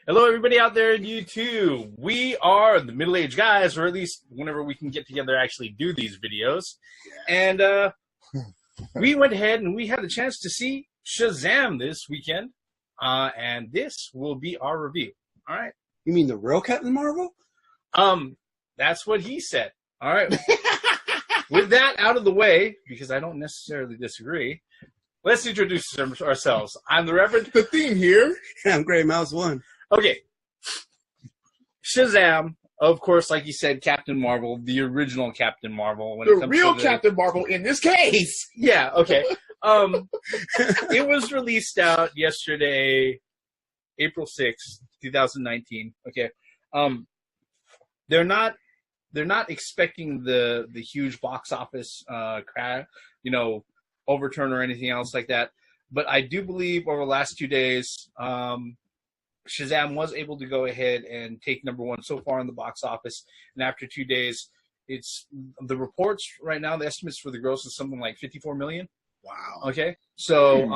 Hello, everybody out there in YouTube. We are the middle-aged guys, or at least whenever we can get together actually do these videos. And we went ahead and we had a chance to see Shazam this weekend. And this will be our review. All right. You mean the real Captain Marvel? That's what he said. All right. With that out of the way, because I don't necessarily disagree, let's introduce ourselves. I'm the Reverend. The theme here. I'm Gray Mouse 1. Okay. Shazam, of course, like you said, Captain Marvel, the original Captain Marvel. The real Captain Marvel in this case. Yeah, okay. It was released out yesterday, April 6th, 2019. Okay. They're not expecting the huge box office overturn or anything else like that. But I do believe over the last 2 days, Shazam was able to go ahead and take #1 so far in the box office. And after 2 days, it's the reports right now, the estimates for the gross is something like 54 million. Wow. Okay. So,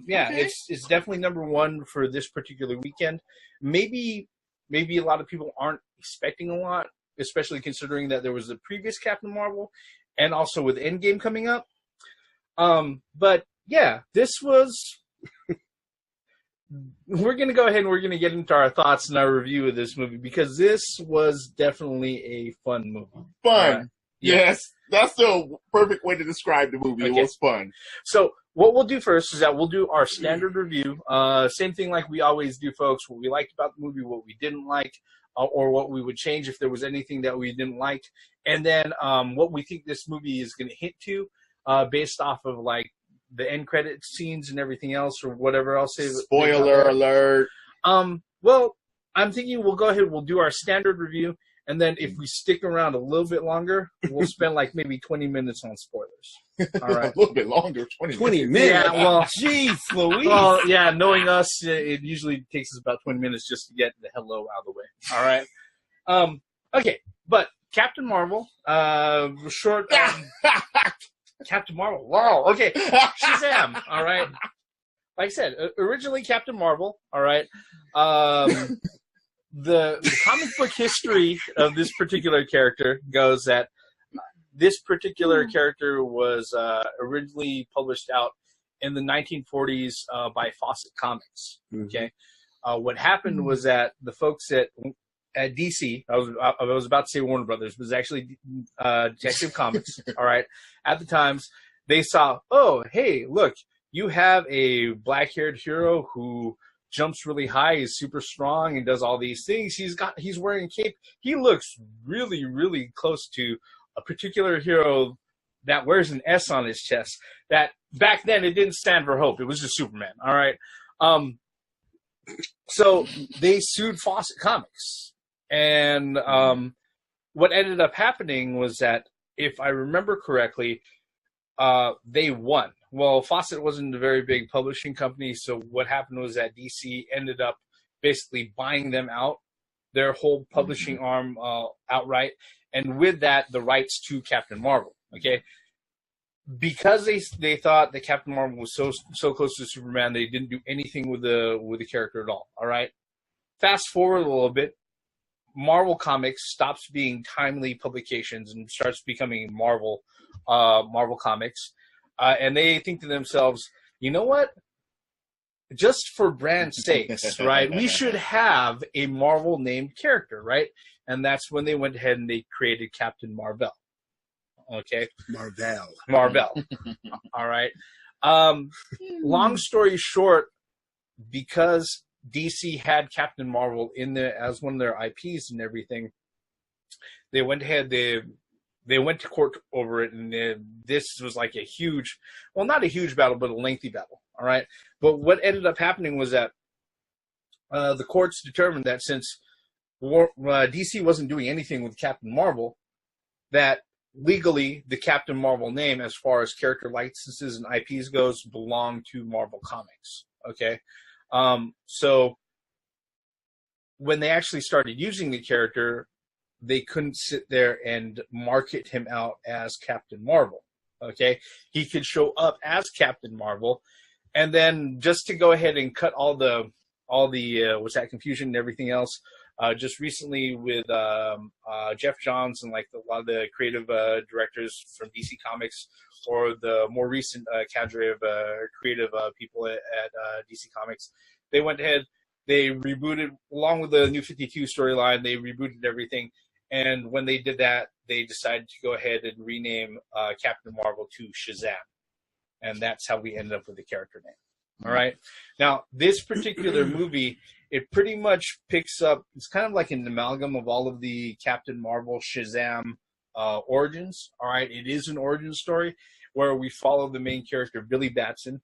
yeah, Okay. it's definitely #1 for this particular weekend. Maybe a lot of people aren't expecting a lot, especially considering that there was the previous Captain Marvel and also with Endgame coming up. But yeah, this was, we're going to go ahead and we're going to get into our thoughts and our review of this movie because this was definitely a fun movie. Fun. Yeah. Yes. That's the perfect way to describe the movie. Okay. It was fun. So what we'll do first is that we'll do our standard review. Same thing like we always do, folks. What we liked about the movie, what we didn't like, or what we would change if there was anything that we didn't like. And then what we think this movie is going to hint to based off of like the end credit scenes and everything else or whatever else. Spoiler alert. Well, I'm thinking we'll go ahead. We'll do our standard review. And then if we stick around a little bit longer, we'll spend like maybe 20 minutes on spoilers. All right. A little bit longer. 20 minutes. Yeah, well, Jeez Louise. well, yeah, knowing us, it usually takes us about 20 minutes just to get the hello out of the way. All right. Okay, but Captain Marvel, short. Captain Marvel. Wow. Okay. Shazam. All right. Like I said, originally Captain Marvel. All right. The comic book history of this particular character goes that this particular character was originally published out in the 1940s by Fawcett Comics. Okay. What happened was that the folks at DC, I was about to say Warner Brothers, but it was actually Detective Comics. All right. At the times, they saw, oh, hey, look, you have a black-haired hero who jumps really high, is super strong, and does all these things. He's wearing a cape. He looks really, really close to a particular hero that wears an S on his chest. That back then it didn't stand for hope. It was just Superman. All right. So they sued Fawcett Comics. And what ended up happening was that, if I remember correctly, they won. Well, Fawcett wasn't a very big publishing company, so what happened was that DC ended up basically buying them out, their whole publishing arm outright, and with that, the rights to Captain Marvel. Okay, because they thought that Captain Marvel was so close to Superman, they didn't do anything with the character at all. All right, fast forward a little bit. Marvel Comics stops being timely publications and starts becoming Marvel Comics. And they think to themselves, you know what? Just for brand sakes, right? We should have a Marvel named character, right? And that's when they went ahead and they created Captain Marvel. Okay? Marvel. All right. Long story short, because DC had Captain Marvel in there as one of their IPs and everything, they went ahead, they went to court over it, and this was like a huge, well, not a huge battle, but a lengthy battle, all right? But what ended up happening was that the courts determined that since DC wasn't doing anything with Captain Marvel, that legally the Captain Marvel name, as far as character licenses and IPs goes, belonged to Marvel Comics, okay? So when they actually started using the character, they couldn't sit there and market him out as Captain Marvel. Okay, he could show up as Captain Marvel, and then just to go ahead and cut all the all the what's that confusion and everything else. Just recently with Jeff Johns and like a lot of the creative directors from DC Comics, or the more recent cadre of creative people at DC Comics, they went ahead, they rebooted along with the New 52 storyline. They rebooted everything, and when they did that, they decided to go ahead and rename Captain Marvel to Shazam, and that's how we ended up with the character name. All right. Now, this particular movie, it pretty much picks up, it's kind of like an amalgam of all of the Captain Marvel, Shazam origins. All right. It is an origin story where we follow the main character, Billy Batson.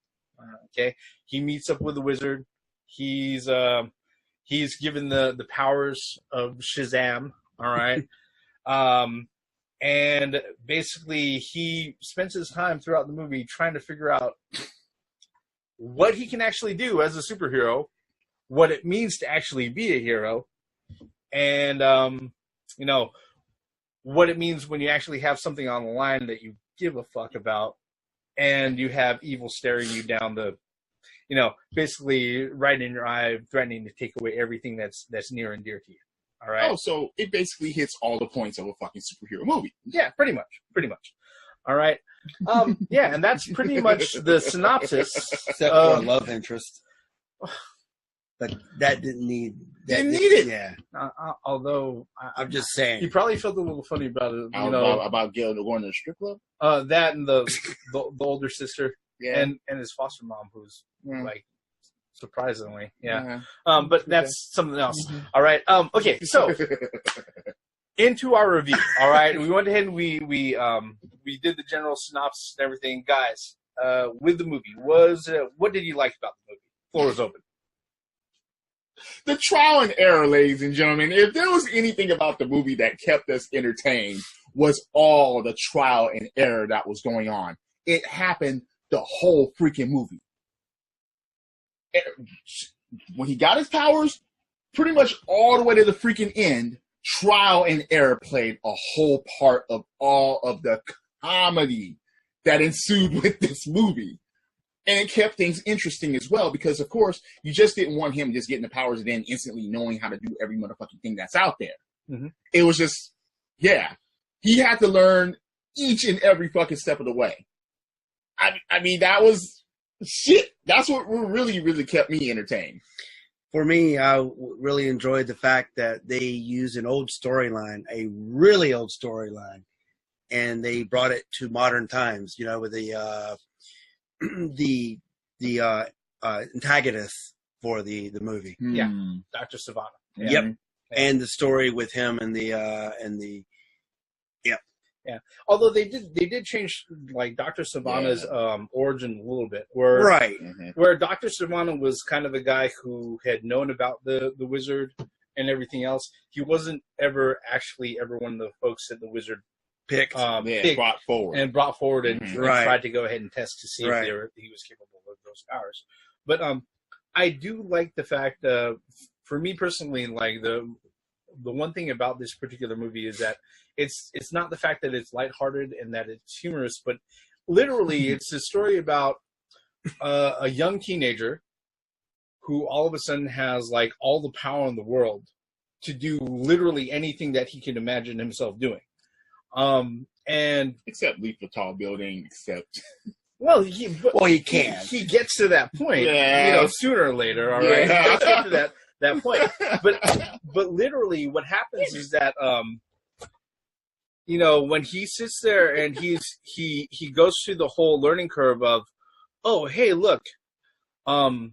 Okay. He meets up with the wizard. He's given the powers of Shazam. All right. And basically he spends his time throughout the movie trying to figure out what he can actually do as a superhero, what it means to actually be a hero, and what it means when you actually have something on the line that you give a fuck about, and you have evil staring you down the, basically right in your eye, threatening to take away everything that's near and dear to you. All right. Oh, so it basically hits all the points of a fucking superhero movie. Yeah, pretty much. All right. Yeah, and that's pretty much the synopsis. Except for a love interest. But that didn't need it. Yeah. Although I'm just saying. you probably felt a little funny about it. About Gail going to the strip club? That and the older sister, Yeah. and his foster mom, who's like surprisingly, yeah. Uh-huh. But that's something else. All right. Okay. So into our review. All right. We went ahead and we did the general synopsis and everything, guys. With the movie, what did you like about the movie? Floor is open. The trial and error, ladies and gentlemen. If there was anything about the movie that kept us entertained, was all the trial and error that was going on. It happened the whole freaking movie. When he got his powers, pretty much all the way to the freaking end, trial and error played a whole part of all of the comedy that ensued with this movie. And it kept things interesting as well, because, of course, you just didn't want him just getting the powers and then instantly knowing how to do every motherfucking thing that's out there. Mm-hmm. It was just, he had to learn each and every fucking step of the way. I mean, that was shit. That's what really, really kept me entertained. For me, I really enjoyed the fact that they used an old storyline, a really old storyline, and they brought it to modern times, with the antagonist for the movie. Yeah, Dr. Savannah. Yeah. Yep, and the story with him and the. Yeah, although they did change like Dr. Savannah's origin a little bit, where Dr. Savannah was kind of a guy who had known about the wizard and everything else. He wasn't ever one of the folks that the wizard picked, brought forward and tried to go ahead and test to see if he was capable of those powers. But I do like the fact, for me personally, like the one thing about this particular movie is that it's not the fact that it's lighthearted and that it's humorous, but literally it's a story about a young teenager who all of a sudden has like all the power in the world to do literally anything that he can imagine himself doing. And except leap a tall building, he can. He gets to that point, sooner or later. All right, he does get to that point. But literally, what happens is that when he sits there and he goes through the whole learning curve of, oh hey look, what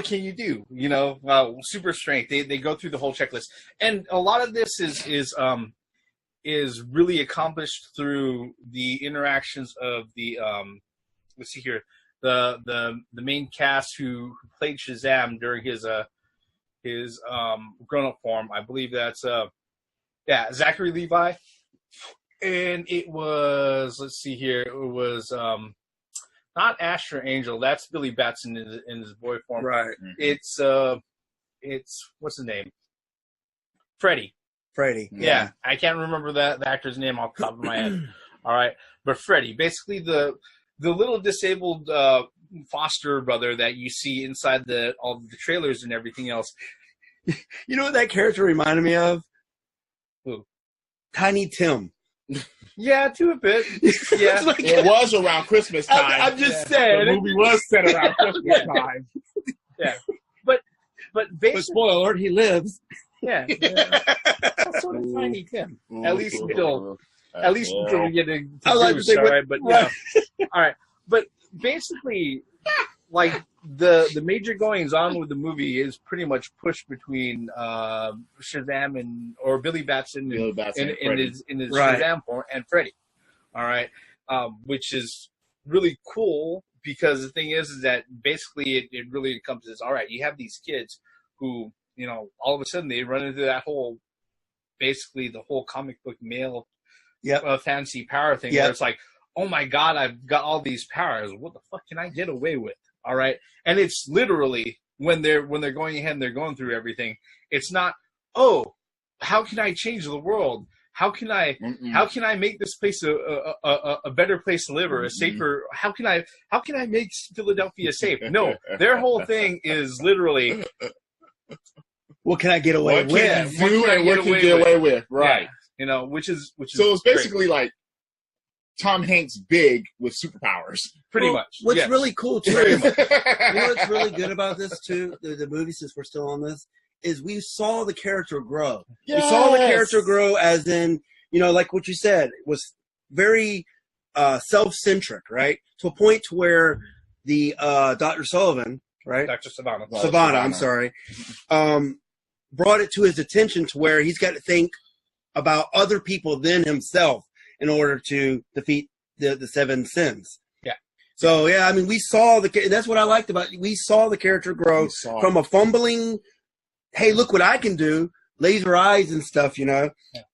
can you do? Super strength. They go through the whole checklist, and a lot of this is really accomplished through the interactions of the let's see here, the main cast who played Shazam during his grown up form. I believe that's Zachary Levi, and it was, let's see here, it was not Asher Angel. That's Billy Batson in his boy form. Right. It's what's his name? Freddie. Yeah. I can't remember the actor's name off the top of my head. All right. But Freddie, basically the the little disabled foster brother that you see inside all the trailers and everything else. You know what that character reminded me of? Who? Tiny Tim. Yeah, to a bit. Yeah, Like, It was around Christmas time. I'm just The saying. movie was set around Christmas time. yeah. But But basically, spoiler alert, he lives. yeah. That's sort of Tiny Tim. At least until we get to I like to Bruce, think all what- right? But right. all right. But basically, like the major goings on with the movie is pretty much pushed between Shazam or Billy Batson Billy Batson and in Freddy. his Right. Shazam form and Freddy. All right, which is really cool because the thing is that basically it really encompasses. All right, you have these kids who all of a sudden they run into that whole basically the whole comic book male fantasy power thing where it's like, oh my god, I've got all these powers. What the fuck can I get away with? All right, and it's literally when they're going ahead and they're going through everything. It's not, oh, how can I change the world? How can I make this place a better place to live or a safer? How can I make Philadelphia safe? No, their whole thing is literally, What can I get away What can with? you do and what can you get away with? Right. Yeah, which is So it's great. basically like Tom Hanks big with superpowers. Pretty Well, much. What's yes. really cool too, Pretty is, much. you know what's really good about this too, the movie, since we're still on this, is we saw the character grow. Yes. We saw the character grow as in, like what you said, was very self-centric, right? To a point to where the Dr. Sullivan, right? Dr. Savannah. Savannah, I'm sorry, brought it to his attention to where he's got to think about other people than himself in order to defeat the seven sins. Yeah. So yeah, I mean, we saw that's what I liked about it. We saw the character grow from a fumbling, hey, look what I can do, laser eyes and stuff,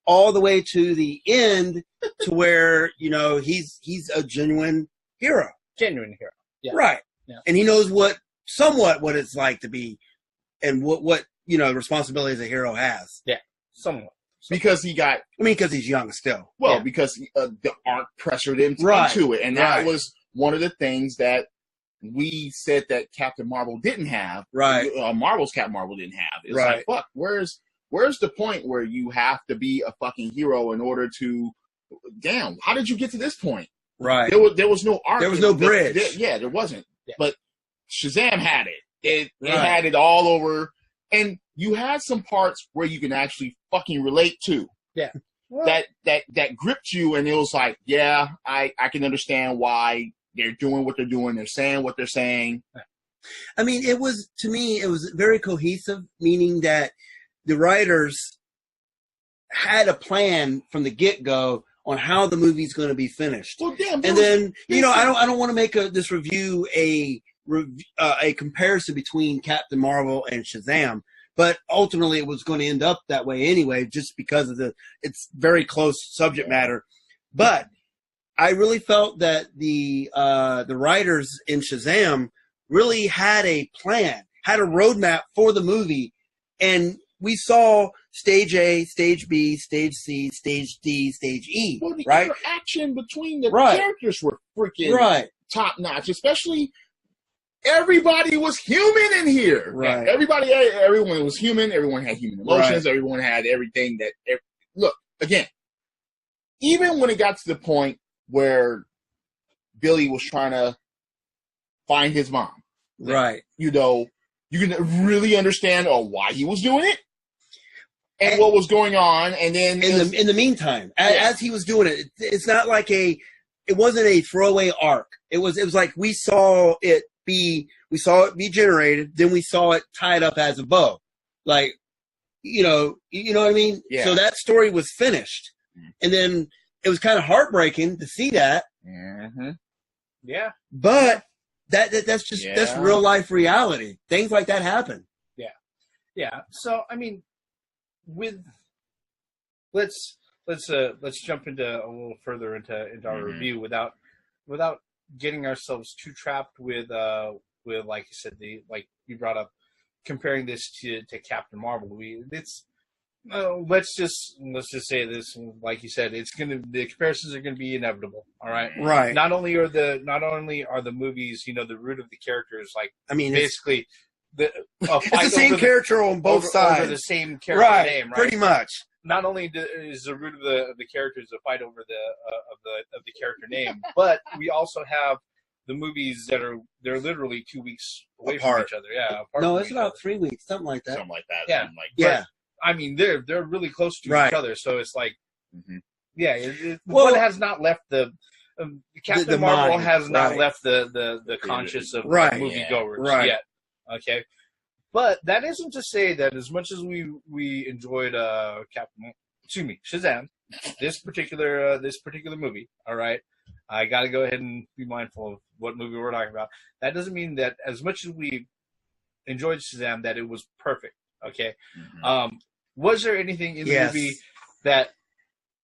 all the way to the end to where, he's a genuine hero. Genuine hero. Yeah. Right. Yeah. And he knows somewhat what it's like to be and what responsibilities a hero has. Yeah. Somewhat. Because he got, because he's young still. well, Yeah. because the art pressured him Right. into it. And that Right. was one of the things that we said that Captain Marvel didn't have. Right. Marvel's Captain Marvel didn't have. It's Right. like, fuck, where's the point where you have to be a fucking hero in order to, damn, how did you get to this point? Right. There was no arc. There was no bridge. There wasn't. Yeah. But Shazam had it. It Right. had it all over. And you had some parts where you can actually fucking relate to. Yeah. Well, That gripped you, and it was like, yeah, I can understand why they're doing what they're doing. They're saying what they're saying. I mean, to me, it was very cohesive, meaning that the writers had a plan from the get-go on how the movie's going to be finished. Well, damn. And then, I don't want to make this review a comparison between Captain Marvel and Shazam, but ultimately it was going to end up that way anyway, just because of it's very close subject matter. But I really felt that the writers in Shazam really had a plan, had a roadmap for the movie, and we saw stage A, stage B, stage C, stage D, stage E. Well, the right? interaction between the Right. characters were freaking Right. top notch, especially. Everybody was human in here. Right. Everyone was human. Everyone had human emotions. Right. Everyone had everything look, again, even when it got to the point where Billy was trying to find his mom, Right. you can really understand why he was doing it and what was going on. And then In the meantime, as he was doing it, it's not like it wasn't a throwaway arc. It was like we saw it be generated, then we saw it tied up as a bow. Like, you know what I mean? Yeah. So that story was finished. And then it was kind of heartbreaking to see that. Mm-hmm. yeah. But that's real life reality. Things like that happen. Yeah. So I mean, let's jump into a little further into our review without getting ourselves too trapped with like you said, like you brought up, comparing this to Captain Marvel. let's just say this, like you said, the comparisons are gonna be inevitable. All right, Right. Not only are the movies, the root of the characters, like I mean, basically it's the same character on both sides. over the same character name, right? Pretty much. Not only is the root of the characters a fight over the character name, but we also have the movies they're literally 2 weeks away Apart. from each other. Yeah, apart No, from it's each about other. 3 weeks, something like that. Something like that. Yeah. Something like Yeah. I mean, they're really close to Right. each other, so it's like, Mhm. yeah, Well, one has not left Captain the Marvel mind, has not right. left the conscious of Right. moviegoers Right. yet. Okay, but that isn't to say that as much as we enjoyed Shazam, this particular movie. All right, I got to go ahead and be mindful of what movie we're talking about. That doesn't mean that as much as we enjoyed Shazam, that it was perfect. Okay, Mhm. Was there anything in the Yes. movie that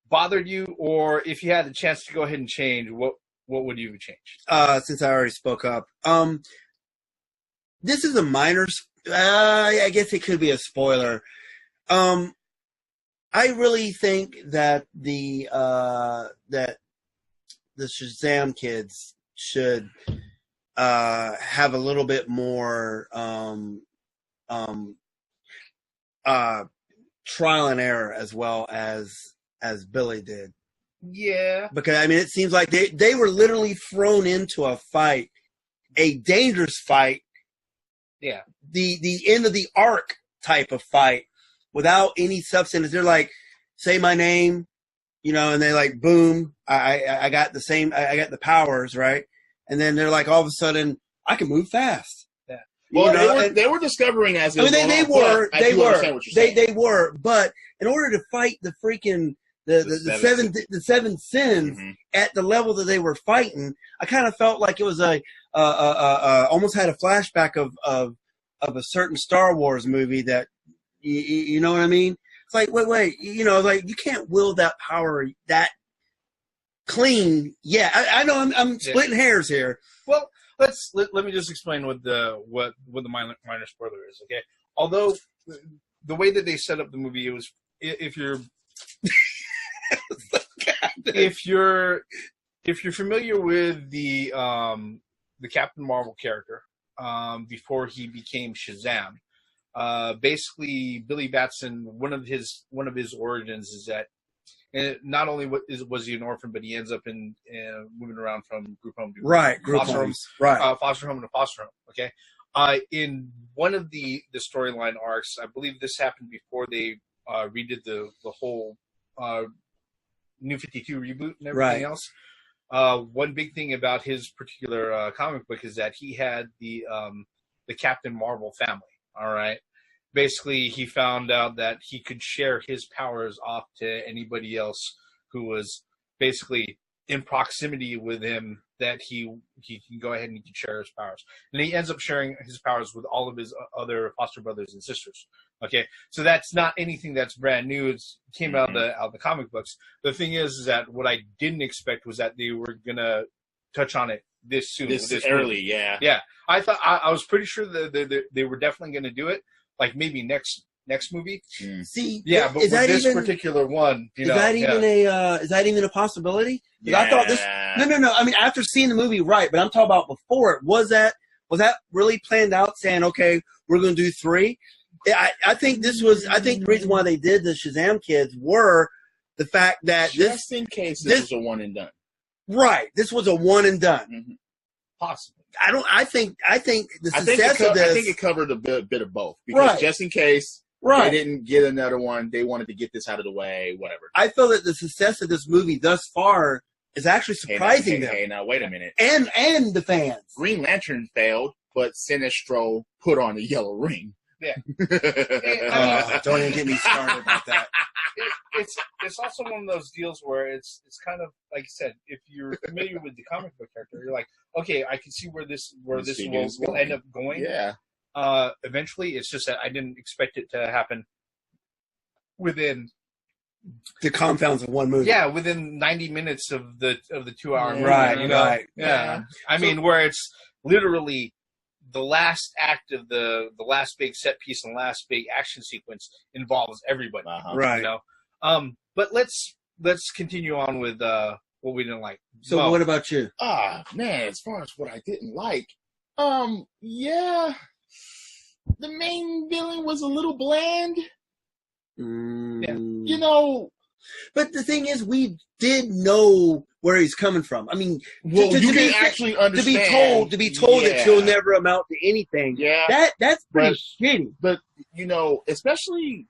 bothered you, or if you had the chance to go ahead and change, what would you have changed? Since I already spoke up. This is a minor, I guess it could be a spoiler. I really think that the Shazam kids should have a little bit more trial and error as well as Billy did. Yeah, Because I mean, it seems like they were literally thrown into a fight, a dangerous fight, yeah, the end of the arc type of fight, without any substance. They're like, say my name, and they like, boom, I got the powers, right? And then they're like, all of a sudden, I can move fast. Yeah. Well, they were discovering as it was going on, they understand what you're saying. they were, but in order to fight the freaking the seven sins Mhm. at the level that they were fighting, I kind of felt like it was almost had a flashback of a certain Star Wars movie that you know what I mean. It's like wait, like you can't wield that power that clean. Yeah, I know I'm splitting hairs here. Well, let me just explain what the minor spoiler is. Okay, although the way that they set up the movie, it was if you're familiar with the Captain Marvel character before he became Shazam, basically Billy Batson, one of his origins is that not only was he an orphan, but he ends up in moving around from group home to Group foster homes, right? Foster home to foster home. Okay, in one of the storyline arcs, I believe this happened before they redid the whole New 52 reboot and everything else. One big thing about his particular comic book is that he had the Captain Marvel family. All right. Basically, he found out that he could share his powers off to anybody else who was basically in proximity with him, that he can go ahead and he can share his powers. And he ends up sharing his powers with all of his other foster brothers and sisters. Okay, so that's not anything that's brand new. It came out of the comic books. The thing is that what I didn't expect was that they were gonna touch on it this soon. This early, yeah. Yeah, I thought I was pretty sure that they were definitely gonna do it, like maybe next movie. See, Yeah, but with this particular one, is that even a possibility? Yeah. I thought this. No. I mean, after seeing the movie, right? But I'm talking about before it. Was that really planned out? Saying, okay, we're going to do 3. I think this was. I think the reason why they did the Shazam kids were the fact that just in case this was a one and done. Right. This was a one and done. Mm-hmm. Possibly. I think the success of this. I think it covered a bit of both, because just in case. Right. They didn't get another one. They wanted to get this out of the way, whatever. I feel that the success of this movie thus far is actually surprising them. Hey, now, wait a minute. And the fans. Green Lantern failed, but Sinestro put on the yellow ring. Yeah. Don't even get me started about that. It's also one of those deals where it's kind of like you said, if you're familiar with the comic book character, you're like, okay, I can see where this will end up going. Yeah. Eventually, it's just that I didn't expect it to happen within the compounds of one movie. Yeah, within 90 minutes of the 2 hour movie. Right, you know? right. Yeah. I mean, where it's literally the last act of the last big set piece and last big action sequence involves everybody, Right? You know, but let's continue on with what we didn't like. So what about you? Man, as far as what I didn't like, yeah, the main villain was a little bland. You know, but the thing is, we did know where he's coming from. I mean, well, you can actually understand to be told that you'll never amount to anything. Yeah, that's pretty shitty. But you know, especially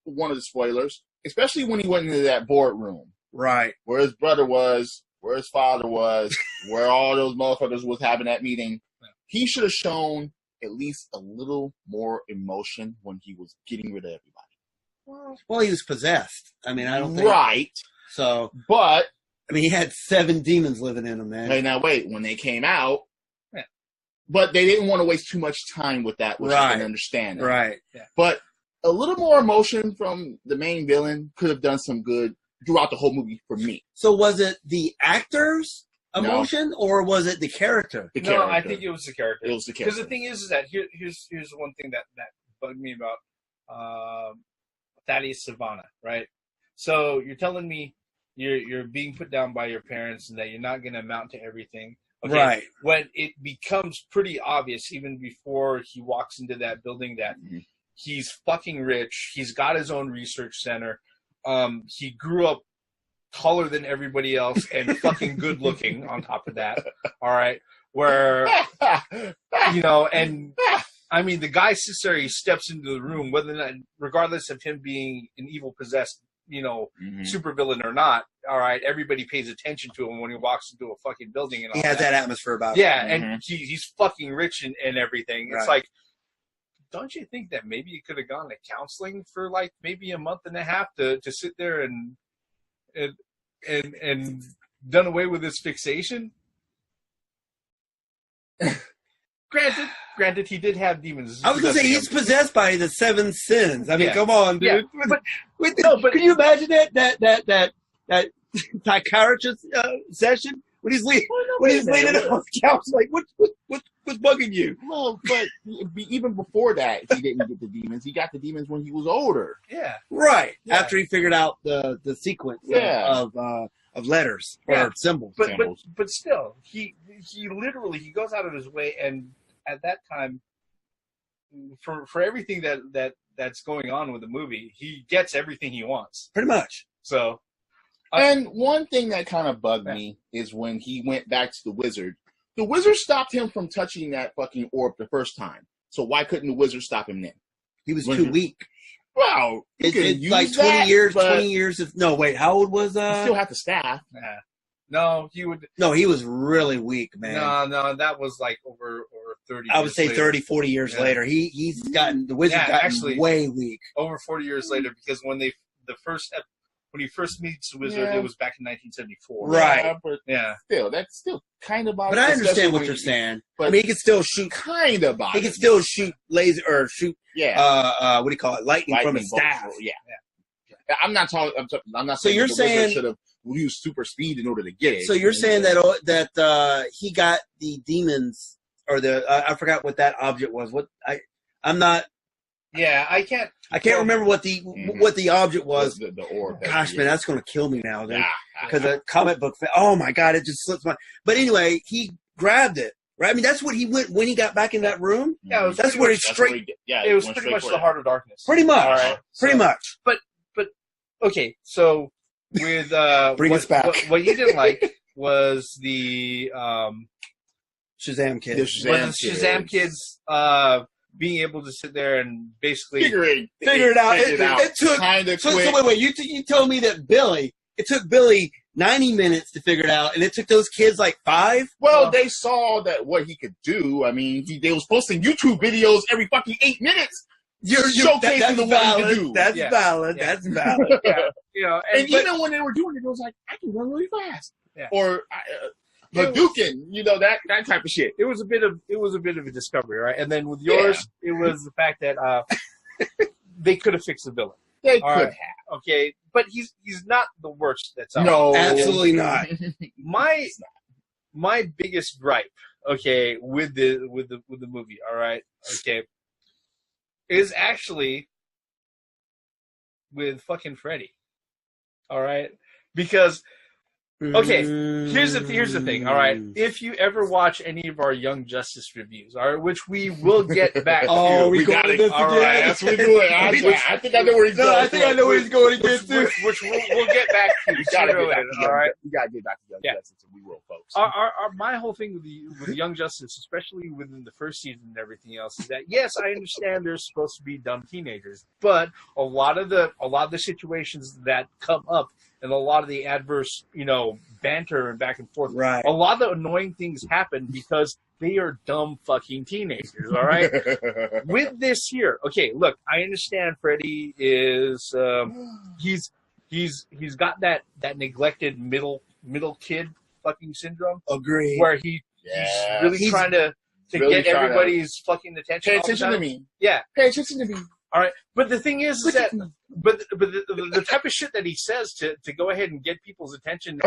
one of the spoilers, especially when he went into that boardroom, right, where his brother was, where his father was, where all those motherfuckers was having that meeting. He should have shown at least a little more emotion when he was getting rid of everybody. Well, he was possessed. I mean, I don't think... Right. So... But... I mean, he had 7 demons living in him, man. Hey, now wait. When they came out... Yeah. But they didn't want to waste too much time with that, which I can understand. Right. Yeah. But a little more emotion from the main villain could have done some good throughout the whole movie for me. So was it the actor's emotion, or was it the character? The character. No, I think it was the character. It was the character. Because the thing is that here's the one thing that bugged me about Thaddeus Savannah, right? So you're telling me you're being put down by your parents and that you're not going to amount to everything. Okay? Right. When it becomes pretty obvious, even before he walks into that building, that he's fucking rich. He's got his own research center. He grew up taller than everybody else and fucking good looking on top of that. All right. Where, you know, and I mean, the guy sits there, he steps into the room, whether or not, regardless of him being an evil possessed, you know, supervillain or not. All right. Everybody pays attention to him when he walks into a fucking building. And all he has that atmosphere about him. him. And he's fucking rich and everything. It's like, don't you think that maybe you could have gone to counseling for like maybe a month and a half to sit there and done away with this fixation? Granted, he did have demons. I was going to say, he's possessed by the 7 sins. I mean, come on, dude. But can you imagine that psychiatrist session when he's leaning on the couch, like, what's bugging you? Well, but even before that, he didn't get the demons. He got the demons when he was older. Yeah. Right. Yeah. After he figured out the sequence of letters or symbols. But still, he literally goes out of his way, and at that time, for everything that's going on with the movie, he gets everything he wants. Pretty much. So. And one thing that kind of bugged me is when he went back to the wizard. The wizard stopped him from touching that fucking orb the first time. So why couldn't the wizard stop him then? He was too weak. Well, it's like 20 years. 20 years of no. Wait, how old was? He still had the staff. Yeah. No, he would. No, he was really weak, man. No, that was like over 30. I would say 30, 40 years later. He's gotten the wizard gotten way weak. Over 40 years later, because when he first meets the wizard, it was back in 1974. Right. Still, that's still kind of. But I understand what you're saying. But I mean, he can still shoot. Kind of. He can still shoot laser or shoot. Yeah. What do you call it? Lightning from his staff. Yeah. I'm not talking. I'm not. So saying you're saying should have used super speed in order to get it. So you're saying that he got the demons or I forgot what that object was. I'm not. Yeah, I can't remember what the object was. The orb. Gosh, man, that's going to kill me now, dude. Because a comic book. Oh my God, it just slips my. But anyway, he grabbed it. Right. I mean, that's what he went when he got back in that room. Yeah, that's where he straight. It was pretty much the heart of darkness. Pretty much. All right. Pretty much. But okay, so with bring us back. What you didn't like was the Shazam kids. The Shazam kids being able to sit there and basically figure it out. It took kind of quick. So wait. You told me that it took Billy 90 minutes to figure it out, and it took those kids like 5? Well, they saw that what he could do. I mean, they was posting YouTube videos every fucking 8 minutes. You're showcasing the what he can do. That's valid. Yeah. That's valid. You know, even when they were doing it, it was like, I can run really fast. Yeah. Or Hadouken, that type of shit. It was a bit of a discovery, right? And then with yours, it was the fact that they could have fixed the villain. They could have. Okay, but he's not the worst that's out. No, absolutely not. My biggest gripe okay, with the movie, all right, okay, is actually with fucking Freddy, all right, because. Okay, here's the thing. All right, if you ever watch any of our Young Justice reviews, all right, which we will get back to, we got it. All right, that's what we're doing. I think I know where he's going. I think I know where he's going to get to. which we'll get back to. We gotta get back to all right. We gotta get back to Young Justice, and we will, folks. My whole thing with the Young Justice, especially within the first season and everything else, is that yes, I understand they're supposed to be dumb teenagers, but a lot of the situations that come up. And a lot of the adverse, banter and back and forth. Right. A lot of the annoying things happen because they are dumb fucking teenagers. All right. With this here, okay. Look, I understand Freddy is he's got that neglected middle kid fucking syndrome. Agree. Where he's really trying to really get everybody's fucking attention. Pay attention to me. Yeah. Pay attention to me. All right, but the thing is that, but the type of shit that he says to go ahead and get people's attention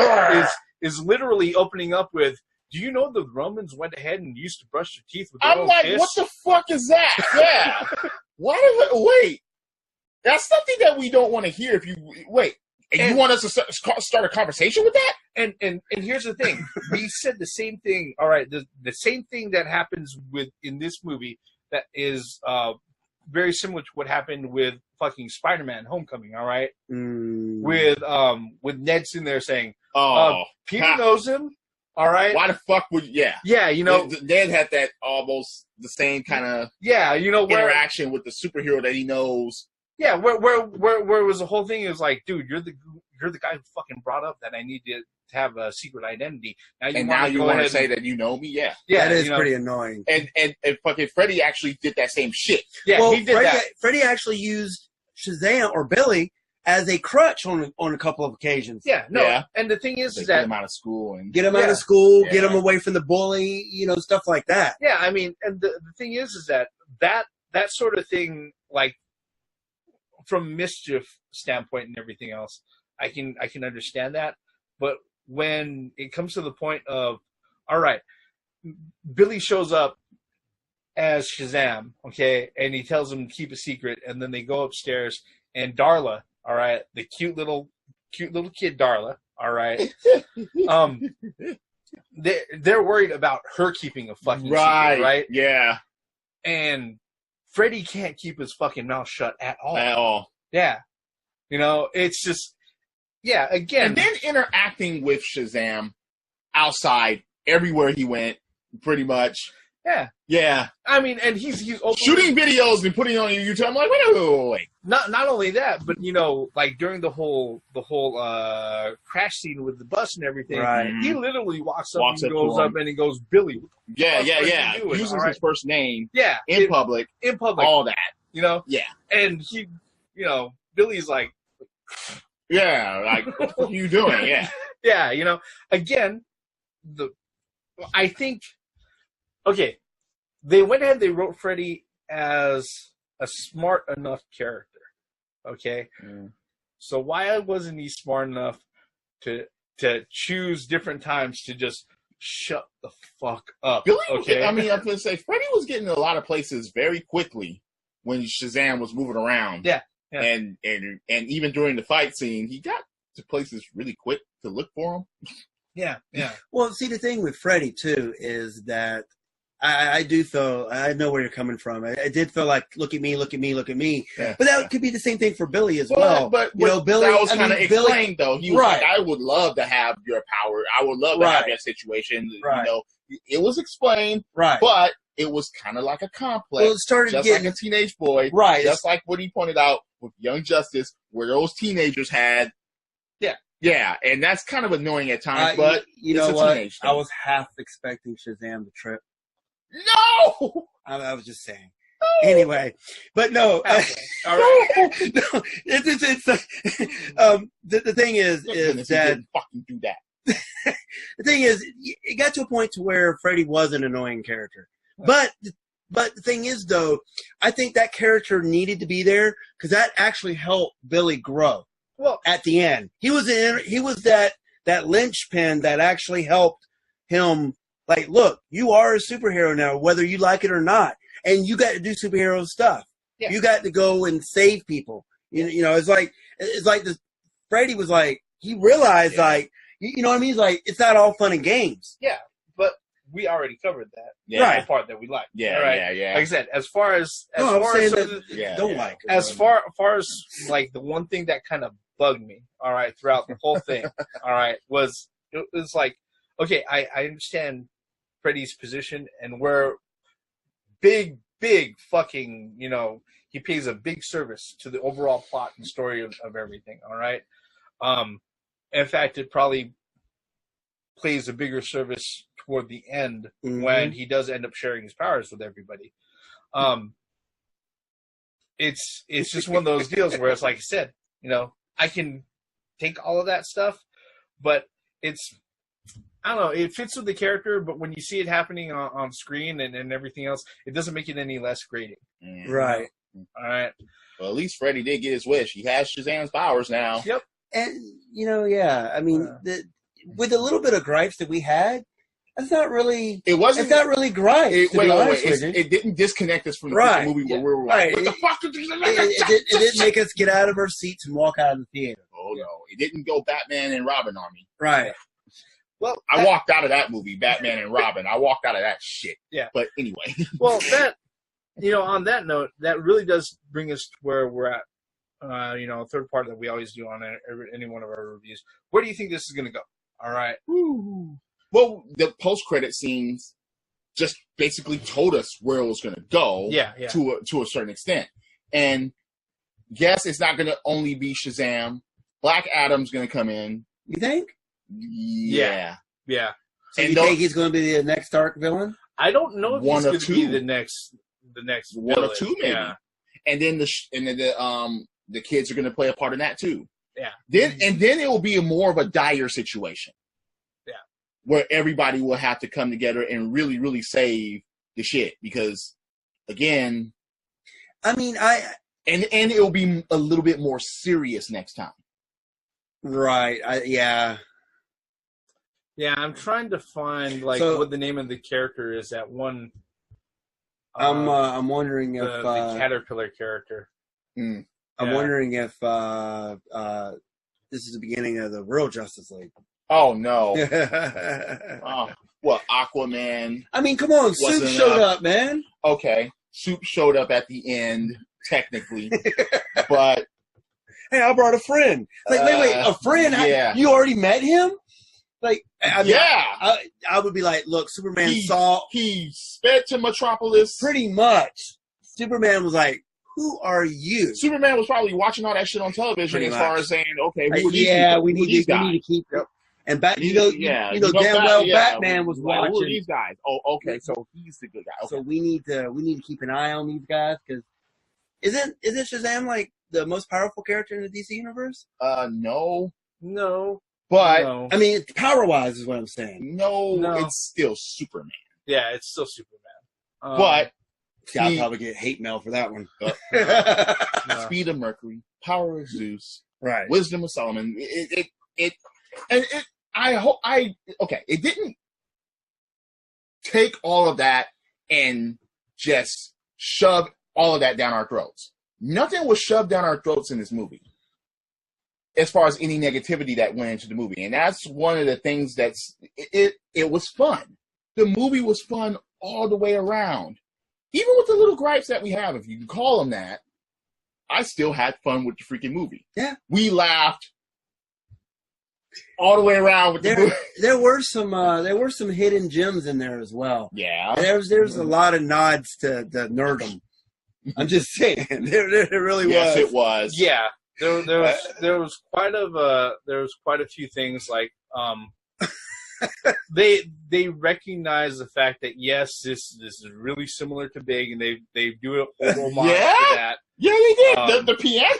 is literally opening up with, do you know the Romans went ahead and used to brush their teeth with their own piss? What the fuck is that? Yeah. Wait. That's something that we don't want to hear. If you wait, and you want us to start a conversation with that? And here's the thing: we said the same thing. All right, the same thing that happens in this movie that is. Very similar to what happened with fucking Spider-Man: Homecoming. All right, with Ned sitting there saying, Peter knows him." All right, why the fuck would yeah, Ned had that almost the same kind of interaction with the superhero that he knows. Yeah, where was the whole thing? It was like, dude, you're the guy who fucking brought up that I need to have a secret identity. Now you want to say that you know me? Yeah, that is pretty annoying. And fucking Freddy actually did that same shit. Yeah, he did that. Freddy actually used Shazam or Billy as a crutch on a couple of occasions. Yeah, no. Yeah. And the thing is that get him out of school get him away from the bully, stuff like that. Yeah, I mean, and the thing is that sort of thing, like from mischief standpoint and everything else, I can understand that, but when it comes to the point of, all right, Billy shows up as Shazam, okay, and he tells him to keep a secret, and then they go upstairs, and Darla, all right, the cute little kid Darla, all right, they're worried about her keeping a fucking secret, right? Yeah. And Freddy can't keep his fucking mouth shut at all. At all. Yeah. It's just, yeah, again. And then interacting with Shazam outside, everywhere he went, pretty much. Yeah. Yeah. I mean, and he's shooting videos and putting on YouTube. I'm like, wait. Not only that, but like during the whole crash scene with the bus and everything, right. He literally walks up and goes up and he goes, Billy. Yeah. Uses his first name. Yeah. In public. All that. Yeah. And he, Billy's like, yeah, like, what are you doing? Yeah. Yeah, again, I think, okay, they went ahead, they wrote Freddy as a smart enough character, okay? Mm. So why wasn't he smart enough to choose different times to just shut the fuck up? Billy, okay? I mean, I'm going to say, Freddy was getting a lot of places very quickly when Shazam was moving around. Yeah. Yeah. And even during the fight scene, he got to places really quick to look for him. Yeah. Well, see, the thing with Freddy too is that I do feel, I know where you're coming from. I did feel like, look at me. Yeah. But that could be the same thing for Billy as well. But Billy, that was kind of explained though. He was right. like, I would love to have your power. I would love to have that situation. Right. It was explained, right? But it was kind of like a complex. Well, it started just getting like a teenage boy, right? Just like what he pointed out with Young Justice, where those teenagers had, yeah, and that's kind of annoying at times. But you know what? I was half expecting Shazam to trip. No, I was just saying. No. Anyway, but no. All right. No, it's the thing is that fucking do that. The thing is, it got to a point to where Freddy was an annoying character. But the thing is, though, I think that character needed to be there because that actually helped Billy grow. Well, at the end, he was that linchpin that actually helped him Like, look, you are a superhero now, whether you like it or not, and you got to do superhero stuff. Yeah. You got to go and save people. You know, it's like this. Freddie was like, he realized, like, you know what I mean? He's like, it's not all fun and games. Yeah, but we already covered that. Yeah. Right. The part that we like. Yeah, all right? yeah. Like I said, as far as I'm saying some that of the- don't far as like the one thing that kind of bugged me, all right, throughout the whole thing, all right, was it was like, okay, I understand Freddie's position and where big fucking, you know, he pays a big service to the overall plot and story of everything, all right? In fact, it probably plays a bigger service toward the end when he does end up sharing his powers with everybody. It's just one of those deals where it's like I said, you know, I can take all of that stuff, but it's, I don't know, it fits with the character, but when you see it happening on screen and everything else, it doesn't make it any less grating. Right. All right. Well, at least Freddie did get his wish. He has Shazam's powers now. Yep. And, you know, yeah, I mean, with a little bit of gripes that we had, that's not really, it's not really gripes. Wait. It didn't disconnect us from the freaking movie where we were like, what the fuck? It didn't make us get out of our seats and walk out of the theater. Oh, no. It didn't go Batman and Robin on me. Right. Well, I walked out of that movie, Batman and Robin. I walked out of that shit. Yeah. But anyway. Well, that, you know, on that note, that really does bring us to where we're at. You know, third part that we always do on any one of our reviews. Where do you think this is going to go? All right. Woo. Well, the post-credit scenes just basically told us where it was going to go. Yeah. To a certain extent. And yes, it's not going to only be Shazam. Black Adam's going to come in. You think? Yeah. So you think he's going to be the next Dark villain? I don't know if One he's of going to be the next one villain. or two, maybe. Yeah. And then the kids are going to play a part in that too. Yeah. Then it will be more of a dire situation. Yeah. Where everybody will have to come together and really, really save the shit because, again, I mean, and it will be a little bit more serious next time. Right. Yeah. Yeah, I'm trying to find what the name of the character is. That one. I'm wondering if the caterpillar character. Mm. I'm wondering if this is the beginning of the real Justice League. Oh no! What, Aquaman? I mean, come on, Soup showed up, man. Okay, Soup showed up at the end, technically, but hey, I brought a friend. Like, wait, a friend? Yeah. You already met him? Like, I mean, yeah. I would be like, look, Superman he sped to Metropolis. Pretty much. Superman was like, who are you? Superman was probably watching all that shit on television as far as saying, okay, who are these we need to keep it. And you know damn well Batman was watching. Who are these guys? Oh, okay, so he's the good guy. Okay. So we need to keep an eye on these guys because isn't Shazam like the most powerful character in the DC universe? No. But no. I mean, power wise is what I'm saying. No, it's still Superman. Yeah, it's still Superman. But I'll probably get hate mail for that one. Speed of Mercury, power of Zeus, right? Wisdom of Solomon. It didn't take all of that and just shove all of that down our throats. Nothing was shoved down our throats in this movie as far as any negativity that went into the movie. And that's one of the things it was fun. The movie was fun all the way around. Even with the little gripes that we have, if you can call them that, I still had fun with the freaking movie. Yeah. We laughed all the way around with the movie. There were some hidden gems in there as well. Yeah. There's a lot of nods to nerdom. I'm just saying. There really was. Yes, it was. Yeah. There was quite a few things like they recognize the fact that yes, this is really similar to Big, and they do it homage to that. Yeah, they did. The piano.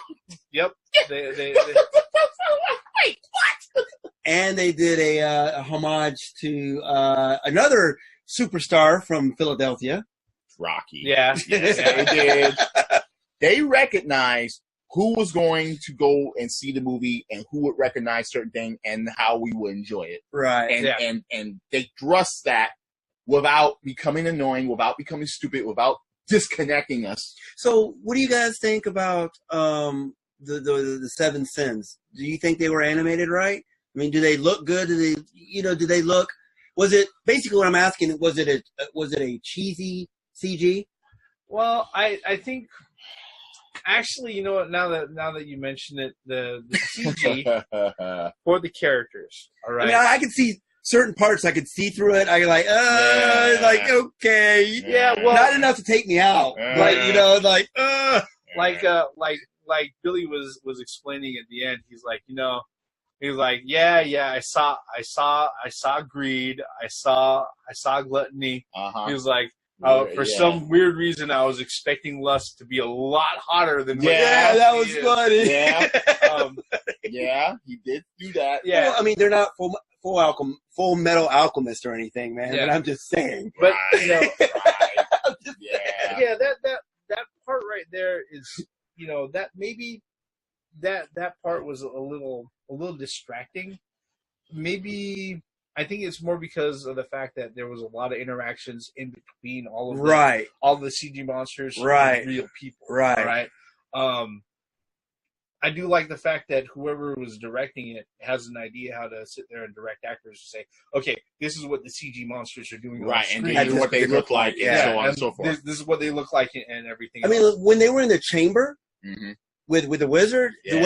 Yep. They Wait, what? And they did a homage to another superstar from Philadelphia, Rocky. Yeah, they did. They recognized who was going to go and see the movie and who would recognize certain things and how we would enjoy it. Right. And they thrust that without becoming annoying, without becoming stupid, without disconnecting us. So, what do you guys think about the Seven Sins? Do you think they were animated right? I mean, do they look good? Do they look? Was it basically what I'm asking? Was it a cheesy CG? Well, I think actually, you know what? Now that you mention it, the CG for the characters. All right. I mean, I could see certain parts. I could see through it. I like, like okay, yeah. Well, not enough to take me out. Like Billy was explaining at the end. He's like, yeah. I saw greed. I saw gluttony. Uh-huh. He was like, for some weird reason, I was expecting lust to be a lot hotter than. Yeah, that was funny. Yeah, yeah, he did do that. Yeah, well, I mean, they're not full metal alchemist or anything, man. Yeah. But I'm just saying. but Right. yeah, that part right there is, that maybe that part was a little distracting. Maybe I think it's more because of the fact that there was a lot of interactions in between all of all the CG monsters, and real people, right. I do like the fact that whoever was directing it has an idea how to sit there and direct actors to say, okay, this is what the CG monsters are doing, Right, on and screen. this is what they look like, and so on and so forth. This is what they look like and everything. I mean, when they were in the chamber Mm-hmm. with the wizard, the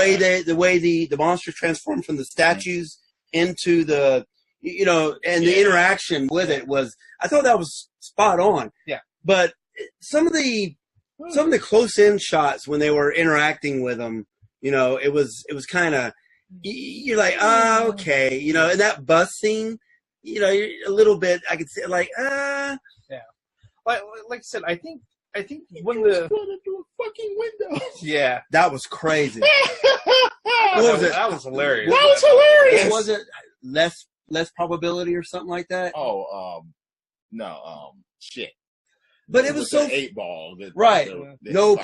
way the monsters transformed from the statues into the the interaction with it was, I thought that was spot on. Yeah. But some of the close in shots when they were interacting with them, it was kind of, you're like, okay, and that bus scene, you're a little bit, I could say like, yeah. Like I said, I think when the through a fucking window. Yeah, that was crazy. what was it? That was hilarious. That was hilarious. Was it less probability or something like that? Oh, no, shit. But it was so 8-ball, right. No,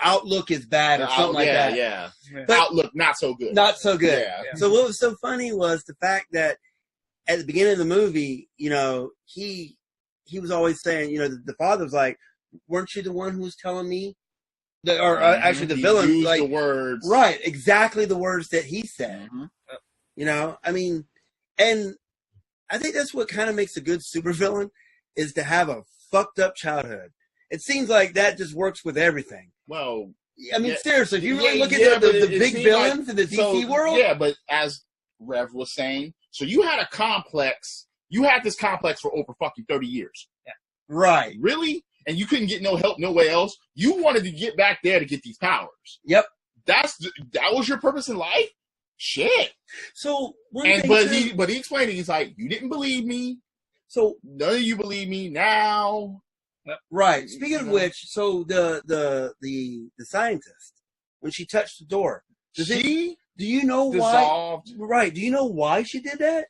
outlook is bad or something like that. Yeah. But outlook not so good. Not so good. Yeah. So what was so funny was the fact that at the beginning of the movie, he was always saying, the father was like, "Weren't you the one who was telling me?" Actually, the villain used like the words, right, exactly the words that he said. Mm-hmm. I mean, and I think that's what kind of makes a good supervillain is to have a fucked up childhood. It seems like that just works with everything. Well, I mean, seriously, if you really look at the big villains in the DC world, yeah. But as Rev was saying, so you had a complex. You had this complex for over fucking 30 years. Yeah. Right. Really? And you couldn't get no help nowhere else. You wanted to get back there to get these powers. Yep. That was your purpose in life? Shit. So but he explained it. He's like, you didn't believe me. So none of you believe me now. Right. Speaking of which, so the scientist, when she touched the door, do you know dissolved. Why? Right. Do you know why she did that?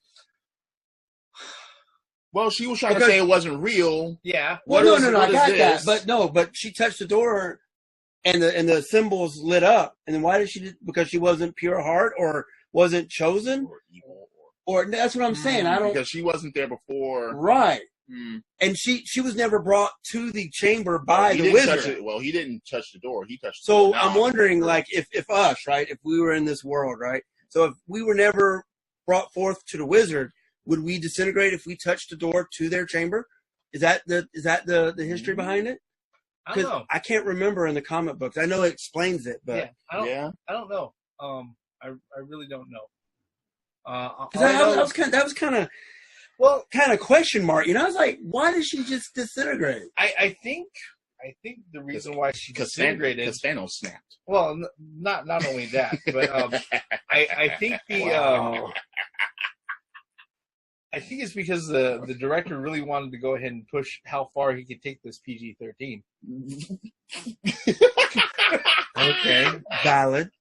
Well, she was trying to say it wasn't real. Yeah. Well, no, I got that. But she touched the door, and the symbols lit up. And then why did she? Because she wasn't pure heart, or wasn't chosen, or evil, or that's what I'm saying. I don't, because she wasn't there before. Right. Mm. And she was never brought to the chamber by the wizard. He didn't touch the door. He touched. So I'm wondering, like, if us, right, if we were in this world, right, so if we were never brought forth to the wizard, would we disintegrate if we touched the door to their chamber? Is that the history behind it? I don't know. I can't remember in the comic books. I know it explains it, but I don't know. I really don't know. That was kind of question mark. I was like, why did she just disintegrate? I think the reason why she disintegrated because Thanos snapped. Well, not only that, but I think I think it's because the director really wanted to go ahead and push how far he could take this PG-13. Okay, valid.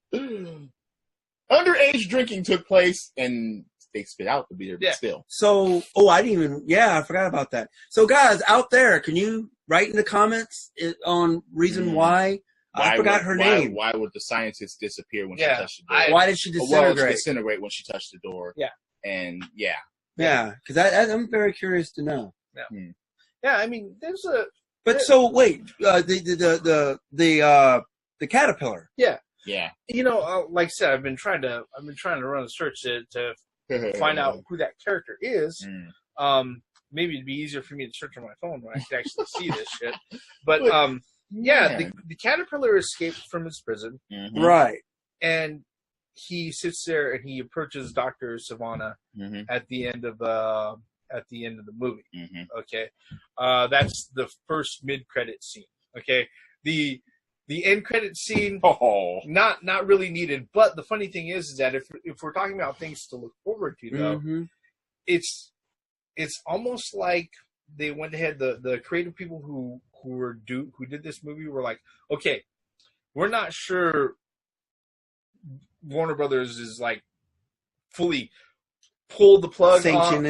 Underage drinking took place, and they spit out the beer, but still. So, I forgot about that. So, guys out there, can you write in the comments on reason why? I forgot her name. Why would the scientist disappear when she touched the door? Why did she disintegrate? Disintegrate when she touched the door. Yeah. And Yeah, because I'm very curious to know. Yeah, I mean, there's a. But so wait, the caterpillar. Yeah. Yeah. You know, like I said, I've been trying to run a search to find out who that character is. Maybe it'd be easier for me to search on my phone when I could actually see this shit. But yeah, the caterpillar escaped from his prison, Right? And he sits there and he approaches Dr. Savannah at the end of the movie. Okay, that's the first mid-credit scene. Okay, the end credit scene, not really needed. But the funny thing is that if we're talking about things to look forward to, though, it's almost like they went ahead. The creative people who did this movie were like, okay, we're not sure Warner Brothers is like fully pulled the plug on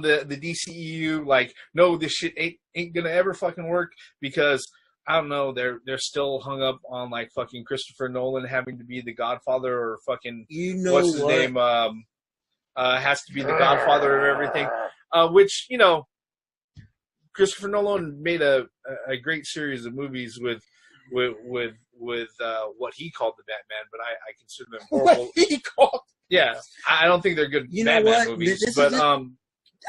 the DCEU. Like, no, this shit ain't gonna ever fucking work because I don't know, they're still hung up on like fucking Christopher Nolan having to be the Godfather or fucking what's his name has to be the Godfather of everything. Which, you know, Christopher Nolan made a great series of movies with what he called the Batman, but I consider them horrible. What he called? Yeah, I don't think they're good Batman movies. But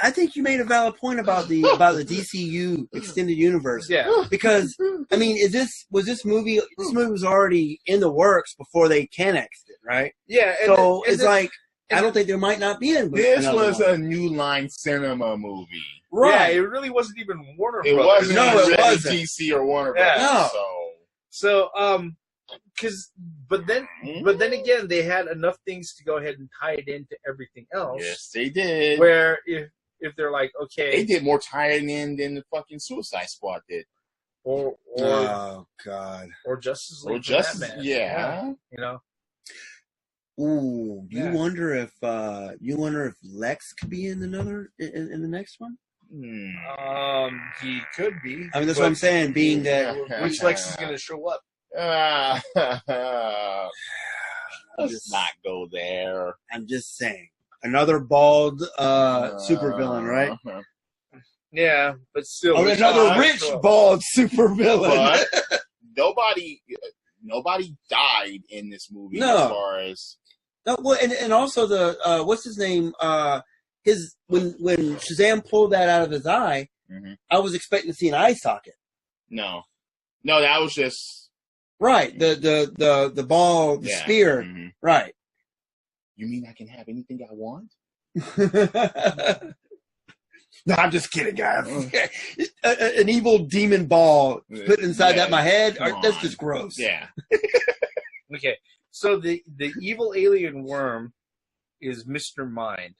I think you made a valid point about the DCU extended universe. Yeah, because I mean, this movie was already in the works before they cannexed it, right? Yeah, so it's like I don't think there might not be this was a New Line Cinema movie. Right. Yeah, it really wasn't even Warner Brothers. It wasn't. No, it wasn't. DC or Warner Brothers. No. So but then again, they had enough things to go ahead and tie it into everything else. Yes, they did. Where if they're like, okay, they did more tying in than the fucking Suicide Squad did. Or oh god, or Justice League, or Justice, Batman. Yeah, you know. Ooh, you wonder if Lex could be in the next one? He could be. I mean, that's what I'm saying. Being that which Lex is going to show up? Let's not go there. I'm just saying. Another bald supervillain, right? Yeah, but still. Oh, another rich bald supervillain. But nobody died in this movie. No. As far as well, and also the what's his name? When Shazam pulled that out of his eye, I was expecting to see an eye socket. No, that was just right. The ball, the spear, right. You mean I can have anything I want? No, I'm just kidding, guys. An evil demon ball put inside that my head. That's just gross. Yeah. Okay, so the evil alien worm is Mr. Mind.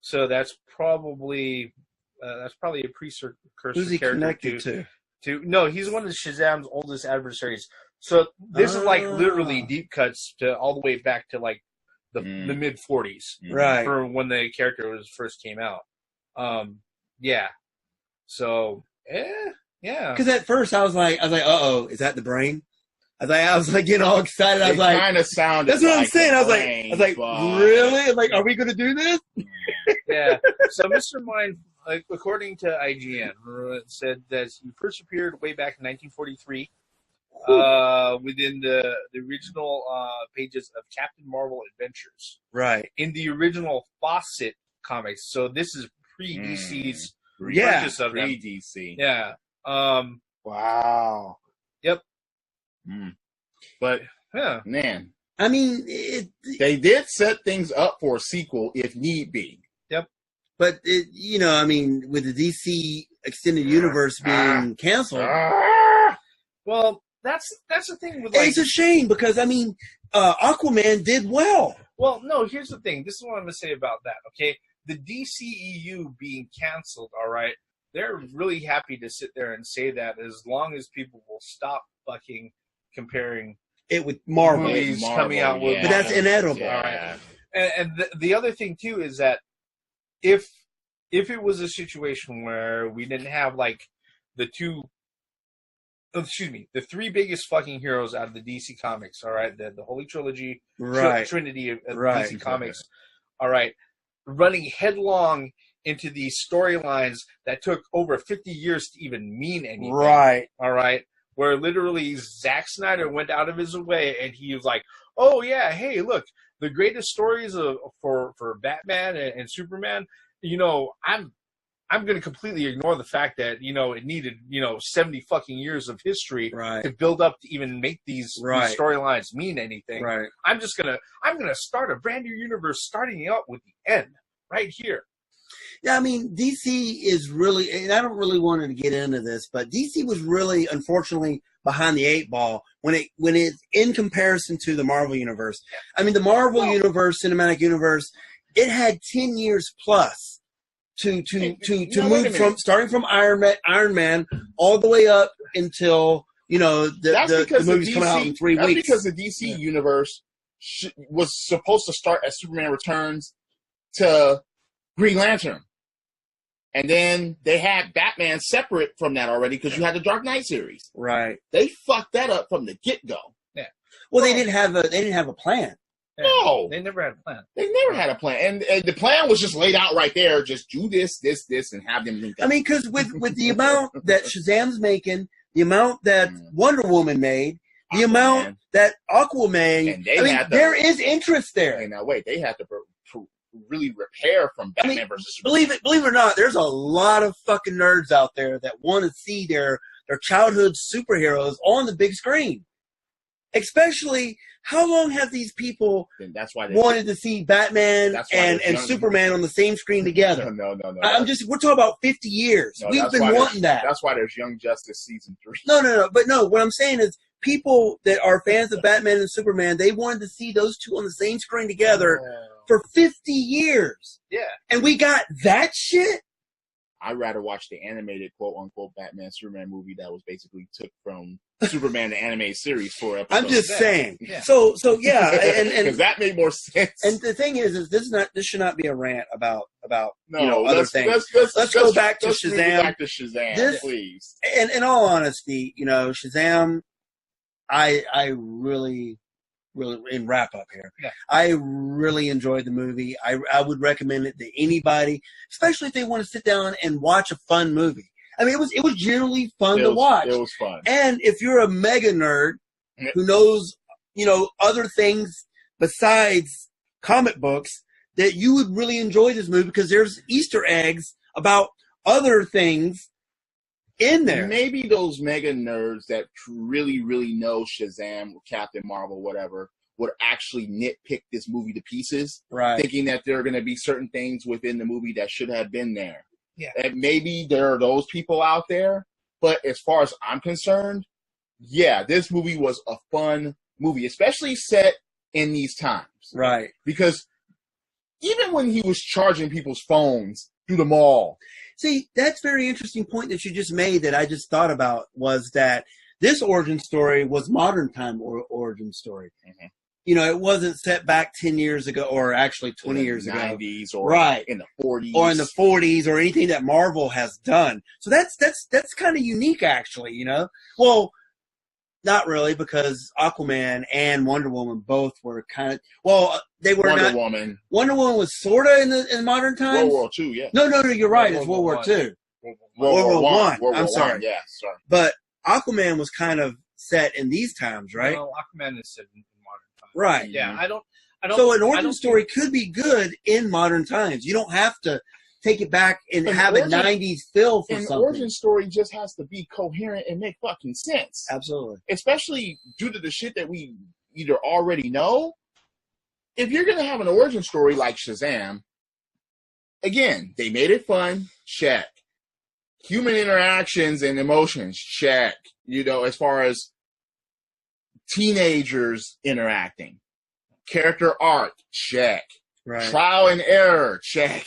So that's probably a precursor. Who's he connected to? No, he's one of Shazam's oldest adversaries. So this is like literally deep cuts to all the way back to like the mid 40s, right? For when the character first came out. Yeah. So yeah. Because at first I was like, uh-oh, is that the brain? I was like getting all excited. I was like, kind of sounded. That's what like I'm saying. I was like, really? Like, are we going to do this? Yeah. So Mr. Mind, according to IGN, said that he first appeared way back in 1943 within the original pages of Captain Marvel Adventures. Right. In the original Fawcett comics. So this is pre-DC's purchase of them. Pre-DC. Yeah. Wow. Yep. But yeah, man, I mean, they did set things up for a sequel if need be. Yep. But I mean, with the DC extended universe being canceled, well, that's the thing with it's a shame because I mean, Aquaman did well. Well, no, here's the thing. This is what I'm going to say about that. Okay, the DCEU being canceled. All right, they're really happy to sit there and say that as long as people will stop fucking comparing it with Marvel movies coming out with, but that's inedible. Yeah. All right. And the other thing too is that if it was a situation where we didn't have like the three biggest fucking heroes out of the DC comics, all right, the Holy Trilogy, right, Trinity of right. DC comics, all right, running headlong into these storylines that took over 50 years to even mean anything. Right. All right. Where literally Zack Snyder went out of his way and he was like, oh, yeah, hey, look, the greatest stories for Batman and Superman, you know, I'm going to completely ignore the fact that, you know, it needed, you know, 70 fucking years of history to build up to even make these storylines mean anything. Right. I'm going to start a brand new universe starting out with the end right here. Yeah, I mean, DC is really, and I don't really want to get into this, but DC was really, unfortunately, behind the 8 ball when it's in comparison to the Marvel Universe. I mean, the Marvel Universe, cinematic universe, it had 10 years plus to move from starting from Iron Man all the way up until, you know, the movie's coming out in 3 weeks. That's because the DC universe was supposed to start as Superman Returns to Green Lantern. And then they had Batman separate from that already because you had the Dark Knight series. Right. They fucked that up from the get-go. Yeah. Well, they didn't have a plan. Yeah. No. They never had a plan. They never had a plan. And the plan was just laid out right there. Just do this, and have them link up. I mean, because with the amount that Shazam's making, the amount that Wonder Woman made, the amount that Aquaman, there is interest there. Hey, now wait, they had to really repair from Batman versus Superman. Believe it or not, there's a lot of fucking nerds out there that want to see their childhood superheroes on the big screen. Especially, how long have these people wanted to see Batman and Superman on the same screen together? No. We're talking about 50 years. No, we've been wanting that. That's why there's Young Justice season 3. No. But no, what I'm saying is, people that are fans of Batman and Superman, they wanted to see those two on the same screen together for 50 years. Yeah. And we got that shit? I'd rather watch the animated quote-unquote Batman Superman movie that was basically took from Superman the animated series for episodes. I'm just saying. Yeah. So yeah, and because that made more sense. And the thing is this should not be a rant about other things. Let's go back to Shazam. Back to Shazam, please. And in all honesty, you know, Shazam, I really, in wrap up here, I really enjoyed the movie. I would recommend it to anybody, especially if they want to sit down and watch a fun movie. I mean, it was generally fun to watch. It was fun. And if you're a mega nerd who knows, you know, other things besides comic books, that you would really enjoy this movie because there's Easter eggs about other things in there. Maybe those mega nerds that really, really know Shazam or Captain Marvel, whatever, would actually nitpick this movie to pieces, thinking that there are going to be certain things within the movie that should have been there. Yeah. And maybe there are those people out there, but as far as I'm concerned, yeah, this movie was a fun movie, especially set in these times. Right. Because even when he was charging people's phones through the mall. See, that's a very interesting point that you just made that I just thought about, was that this origin story was modern time origin story. Mm-hmm. You know, it wasn't set back 10 years ago, or actually 20 years ago. 90s or in the 40s. Or in the 40s, or anything that Marvel has done. So that's kind of unique, actually, you know? Well, not really, because Aquaman and Wonder Woman both were kind of, they were Wonder Woman. Wonder Woman was sort of in modern times. World War II, yeah. No, you're right. It's World War II. World War I. I'm sorry. Yeah, sorry. But Aquaman was kind of set in these times, right? No, Aquaman is set in modern times. Right. Yeah, I don't. So an origin story could be good in modern times. You don't have to take it back and have a 90s feel for something. An origin story just has to be coherent and make fucking sense. Absolutely. Especially due to the shit that we either already know. If you're going to have an origin story like Shazam, again, they made it fun, check. Human interactions and emotions, check. You know, as far as teenagers interacting. Character arc, check. Right. Trial and error, check.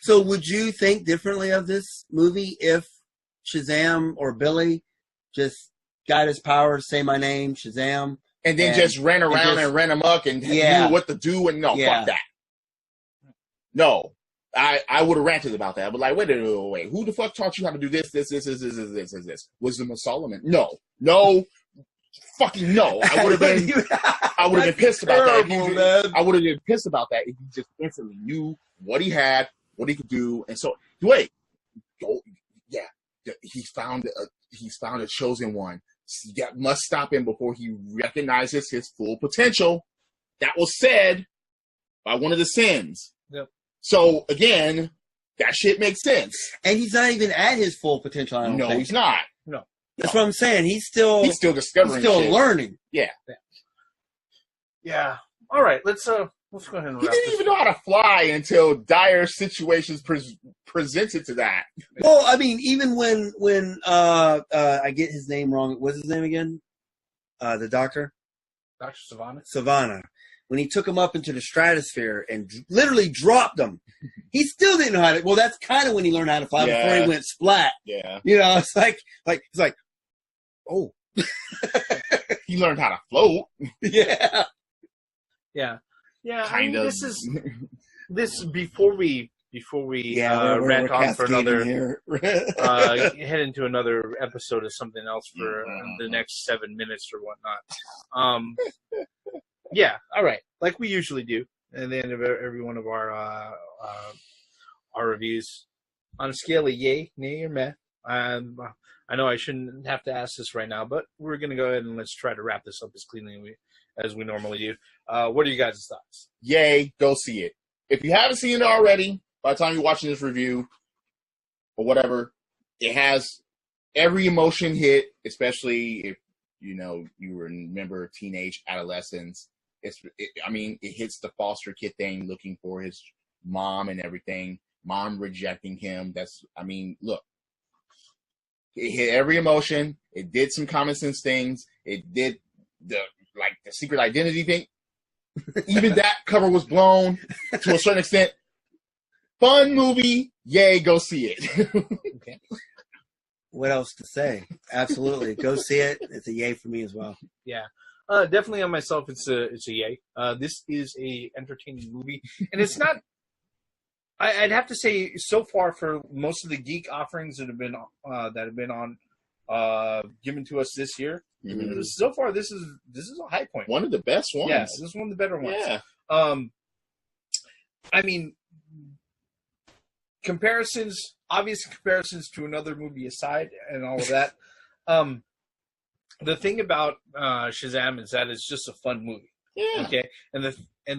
So would you think differently of this movie if Shazam or Billy just got his powers, say my name, Shazam, and then just ran around and ran amok and knew what to do, and fuck that. No. I would have ranted about that, but like, wait, who the fuck taught you how to do this? Wisdom of Solomon? No. Fucking no. I would have been pissed about that. Man. I would have been pissed about that if he just instantly knew what he had, what he could do, and so wait, go, yeah, he's found a chosen one. That must stop him before he recognizes his full potential. That was said by one of the sins. Yep. So again, that shit makes sense. And he's not even at his full potential. I don't think. He's not. No. That's what I'm saying. He's still discovering. He's still shit. learning. Yeah. Yeah. All right. Let's go ahead and He wrap didn't this even know how to fly until dire situations presented to that. Well, I mean, even when I get his name wrong. What's his name again? The doctor? Dr. Savannah. Savannah. When he took him up into the stratosphere and literally dropped him, he still didn't know how to. Well, that's kind of when he learned how to fly before he went splat. Yeah. You know, it's like, oh. He learned how to float. Yeah. Yeah. Yeah. Kind of. This before we we're rant on for another here. head into another episode of something else for the next 7 minutes or whatnot. Yeah, all right. Like we usually do at the end of every one of our reviews. On a scale of yay, nay, or meh. I know I shouldn't have to ask this right now, but we're going to go ahead and let's try to wrap this up as cleanly as we normally do. What are you guys' thoughts? Yay, go see it. If you haven't seen it already, by the time you're watching this review or whatever, it has every emotion hit, especially if, you remember teenage adolescence. It hits the foster kid thing, looking for his mom and everything. Mom rejecting him. Look. It hit every emotion. It did some common sense things. It did the secret identity thing. Even that cover was blown to a certain extent. Fun movie. Yay, go see it. Okay. What else to say? Absolutely. Go see it. It's a yay for me as well. Yeah. Definitely on myself, it's a yay. This is a entertaining movie, and it's not. I'd have to say, so far for most of the geek offerings that have been given to us this year, so far this is a high point. One of the best ones. Yes, this is one of the better ones. Yeah. Obvious comparisons to another movie aside, and all of that. The thing about Shazam is that it's just a fun movie. Yeah. Okay. And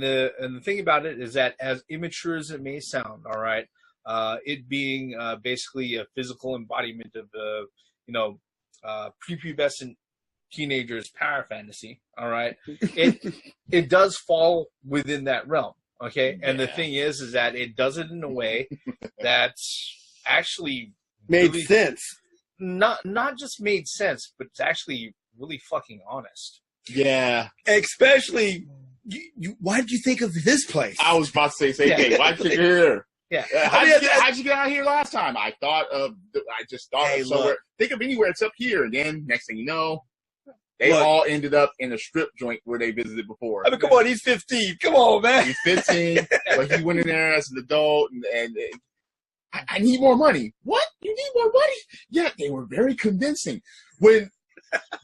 the thing about it is that, as immature as it may sound, all right, it being basically a physical embodiment of prepubescent teenagers' power fantasy, all right, it does fall within that realm. Okay. And the thing is that it does it in a way that's actually made sense. Not just made sense, but it's actually really fucking honest. Yeah. Especially, why did you think of this place? I was about to say, hey, why'd you get here? Yeah. How'd you get out here last time? I just thought of somewhere. Look. Think of anywhere except here. And then next thing you know, they all ended up in a strip joint where they visited before. Come on, he's 15. Come on, man. He's 15, but he went in there as an adult and I need more money. What? You need more money? Yeah, they were very convincing. When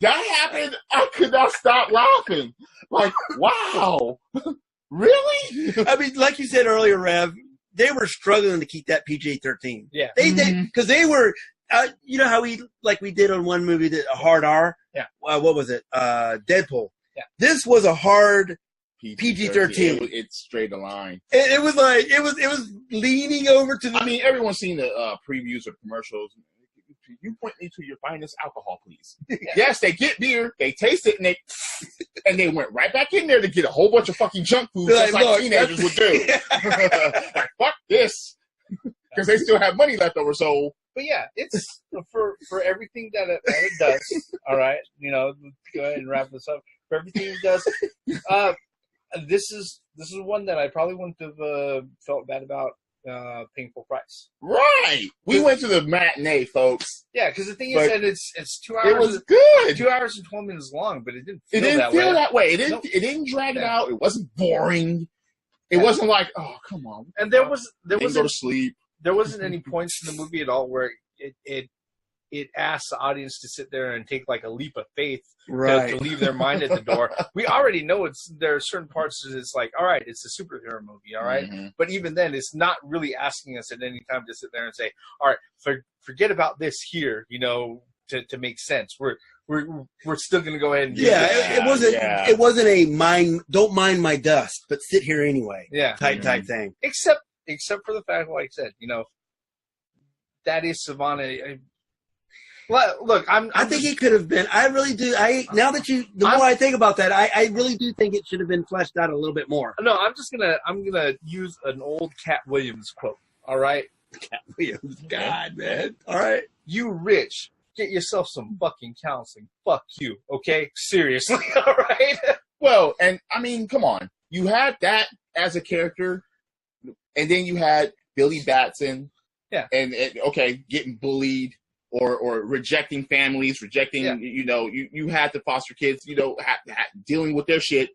that happened, I could not stop laughing. Like, wow. Really? Like you said earlier, Rev, they were struggling to keep that PG-13. Yeah. They did, because they were, you know how we did on one movie, that a hard R? Yeah. What was it? Deadpool. Yeah. This was a hard PG-13. It's straight a line. It was like, it was leaning over to the... Everyone's seen the previews or commercials. You point me to your finest alcohol, please. Yeah. Yes, they get beer, they taste it, and they went right back in there to get a whole bunch of fucking junk food, just like teenagers would do. Like, fuck this. Because they still have money left over, so... But yeah, it's for everything that it does, all right? Go ahead and wrap this up. For everything it does, this is one that I probably wouldn't have felt bad about paying full price. Right. We went to the matinee, folks. Yeah, because the thing is that it's 2 hours. It was good. 2 hours and 12 minutes long, but it didn't feel that way. It didn't drag it out. It wasn't boring. It wasn't like, oh, come on. And there wasn't go to sleep. There wasn't any points in the movie at all where it it asks the audience to sit there and take like a leap of faith Right. to leave their mind at the door. We already know there are certain parts that it's like, all right, it's a superhero movie, all right? Mm-hmm. But even then, it's not really asking us at any time to sit there and say, all right, forget about this here, to make sense. We're still going to go ahead and do Yeah, this. it wasn't a don't mind my dust, but sit here anyway. Yeah. Type thing. Except for the fact, like I said, that is Savannah. Well, look, I think he could have been. I really do. The more I think about that, I really do think it should have been fleshed out a little bit more. No, I'm gonna use an old Cat Williams quote. All right, Cat Williams, God, man. All right, you rich, get yourself some fucking counseling. Fuck you, okay? Seriously, all right. Well, and I mean, come on, you had that as a character, and then you had Billy Batson. Yeah. And getting bullied or rejecting families, rejecting, you had the foster kids, dealing with their shit.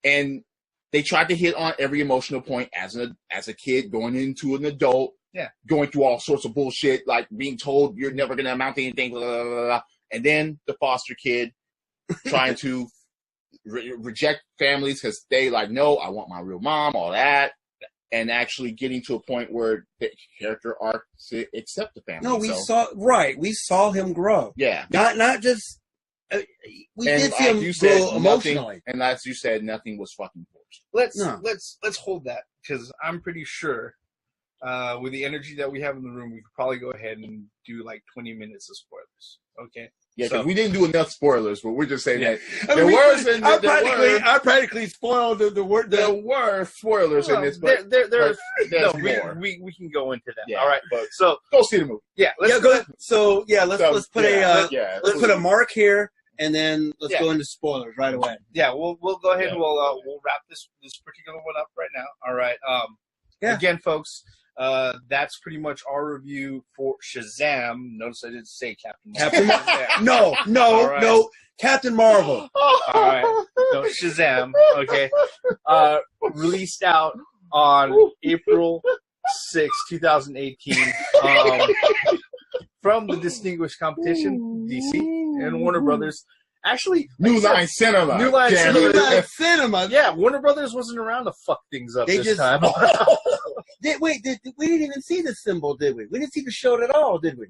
And they tried to hit on every emotional point as a kid going into an adult, going through all sorts of bullshit, like being told you're never going to amount to anything, blah, blah, blah, blah. And then the foster kid trying to reject families because they like, no, I want my real mom, all that. And actually getting to a point where the character arc to accept the family. No, we saw him grow. Yeah, not just. We and did see him grow emotionally. And as you said, nothing was fucking forced. Let's hold that, because I'm pretty sure with the energy that we have in the room, we could probably go ahead and do like 20 minutes of spoilers. Okay. Yeah, because we didn't do enough spoilers, but we're just saying that I practically spoiled the word. There were spoilers in this, but there's more. We can go into that. Yeah, all right, but so go see the movie. Yeah, let's put a mark here, and then let's go into spoilers right away. Yeah, we'll go ahead and we'll wrap this particular one up right now. All right. Again, folks. That's pretty much our review for Shazam. Notice I didn't say Captain Marvel. No, Captain Marvel. All right, no, Shazam. Okay, released out on April 6, 2018, from the distinguished competition, DC and Warner Brothers. Actually, New Line Cinema. New Line Cinema. Yeah, Warner Brothers wasn't around to fuck things up this time. We didn't even see the symbol, did we? We didn't see the show at all, did we?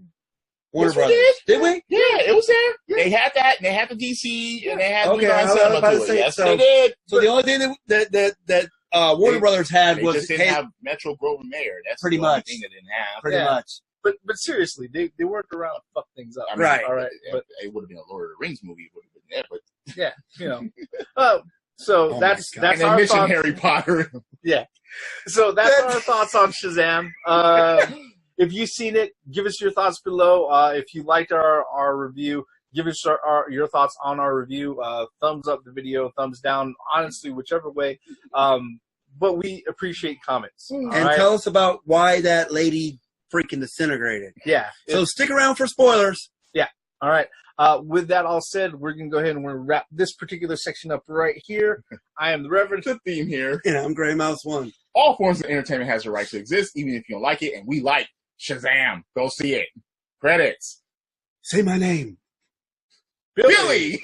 Warner Yes, Brothers. Did we? Yeah, it was there. Yeah. They had that, and they had the DC, and they had New Line I was Cinema about to to it. say, Yes, so- they did. So the only thing that Warner Brothers had They was just didn't have Metro Goldwyn Mayer. That's Pretty the only much. thing they didn't have. pretty much. But seriously, they weren't around to fuck things up. I mean, Right. All right. Yeah, But it would have been a Lord of the Rings movie. It would have been there, but yeah, so Oh that's my God. and they our mentioned thoughts. Harry Potter. So that's our thoughts on Shazam. If you've seen it, give us your thoughts below. If you liked our review, give us your thoughts on our review. Thumbs up the video, thumbs down, honestly, whichever way. But we appreciate comments. And all right? tell us about why that lady freaking disintegrated. Yeah. So stick around for spoilers. All right. With that all said, we're going to go ahead and we're going to wrap this particular section up right here. I am the Reverend. The theme here. Yeah, I'm Gray Mouse 1. All forms of entertainment has a right to exist, even if you don't like it, and we like Shazam. Go see it. Credits. Say my name. Billy!